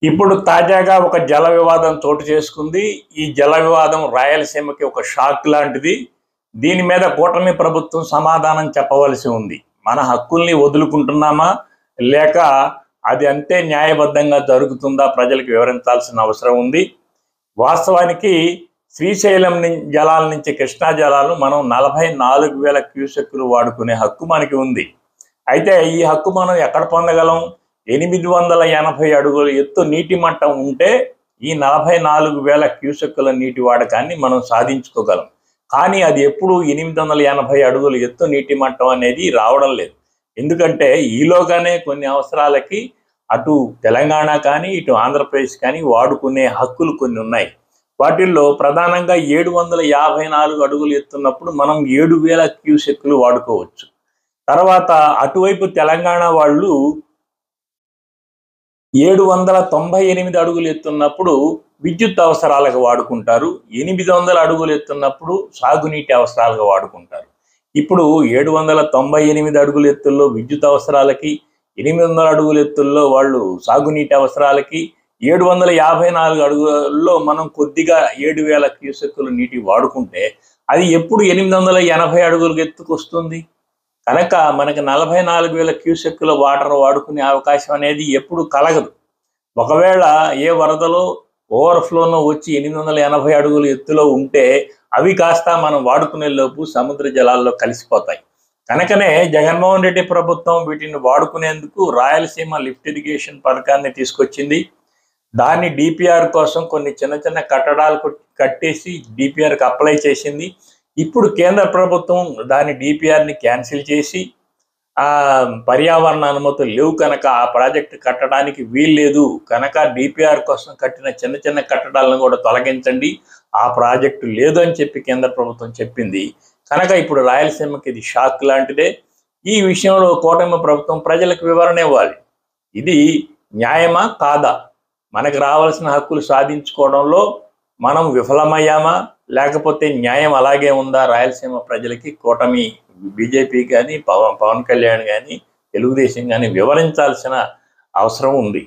ఇప్పుడు తాజాగా ఒక జల వివాదం చోటు చేసుకుంది. ఈ జల వివాదం రాయలసీమకి ఒక షాక్ లాంటిది. దీని మీద కూటమి ప్రభుత్వం సమాధానం చెప్పవలసి ఉంది. మన హక్కుల్ని వదులుకుంటున్నామా, లేక అది అంతే న్యాయబద్ధంగా జరుగుతుందా ప్రజలకు వివరించాల్సిన అవసరం ఉంది. వాస్తవానికి శ్రీశైలం జలాల నుంచి కృష్ణా జలాలు మనం 44,000 క్యూసెక్కులు వాడుకునే హక్కు మనకి ఉంది. అయితే ఈ హక్కు మనం ఎక్కడ పొందగలం? 880 అడుగుల ఎత్తు నీటి మట్టం ఉంటే ఈ 44,000 క్యూసెక్కుల నీటి వాడకాన్ని మనం సాధించుకోగలం. కానీ అది ఎప్పుడు 880 అడుగుల ఎత్తు నీటి మట్టం అనేది రావడం లేదు. ఎందుకంటే ఈలోగానే కొన్ని అవసరాలకి అటు తెలంగాణ కానీ ఇటు ఆంధ్రప్రదేశ్ కానీ వాడుకునే హక్కులు కొన్ని ఉన్నాయి. వాటిల్లో ప్రధానంగా 754 అడుగులు ఎత్తున్నప్పుడు మనం 7,000 క్యూసెక్కులు వాడుకోవచ్చు. తర్వాత అటువైపు తెలంగాణ వాళ్ళు 798 అడుగులు ఎత్తున్నప్పుడు విద్యుత్ అవసరాలకు వాడుకుంటారు. 800 అడుగులు ఎత్తున్నప్పుడు సాగునీటి అవసరాలకు వాడుకుంటారు. ఇప్పుడు 798 అడుగుల ఎత్తుల్లో విద్యుత్ అవసరాలకి, 800 అడుగుల ఎత్తుల్లో వాళ్ళు సాగునీటి అవసరాలకి, 754 అడుగుల్లో మనం కొద్దిగా 7,000 క్యూసెక్కులు నీటి వాడుకుంటే అది ఎప్పుడు 880 అడుగుల ఎత్తుకు వస్తుంది? కనుక మనకి 44,000 క్యూసెక్కుల వాటర్ వాడుకునే అవకాశం అనేది ఎప్పుడు కలగదు. ఒకవేళ ఏ వరదలో ఓవర్ఫ్లోనో వచ్చి 880 అడుగుల ఎత్తులో ఉంటే అవి కాస్త మనం వాడుకునే లోపు సముద్ర జలాల్లో కలిసిపోతాయి. కనుకనే జగన్మోహన్ రెడ్డి ప్రభుత్వం వీటిని వాడుకునేందుకు రాయలసీమ లిఫ్ట్ ఇరిగేషన్ పథకాన్ని తీసుకొచ్చింది. దాన్ని డిపిఆర్ కోసం కొన్ని చిన్న చిన్న కట్టడాలు కట్టేసి డిపిఆర్కి అప్లై చేసింది. ఇప్పుడు కేంద్ర ప్రభుత్వం దాని డిపిఆర్ని క్యాన్సిల్ చేసి పర్యావరణ అనుమతులు లేవు కనుక ఆ ప్రాజెక్టు కట్టడానికి వీల్లేదు కనుక డిపిఆర్ కోసం కట్టిన చిన్న చిన్న కట్టడాలను కూడా తొలగించండి, ఆ ప్రాజెక్టు లేదు అని చెప్పి కేంద్ర ప్రభుత్వం చెప్పింది. కనుక ఇప్పుడు రాయలసీమకి ఇది షాక్ లాంటిదే. ఈ విషయంలో కూటమి ప్రభుత్వం ప్రజలకు వివరణ ఇవ్వాలి. ఇది న్యాయమా కాదా, మనకు రావాల్సిన హక్కులు సాధించుకోవడంలో మనం విఫలమయ్యామా, లేకపోతే న్యాయం అలాగే ఉందా రాయలసీమ ప్రజలకి కూటమి బీజేపీ కానీ పవన్ కళ్యాణ్ కానీ తెలుగుదేశం కానీ వివరించాల్సిన అవసరం ఉంది.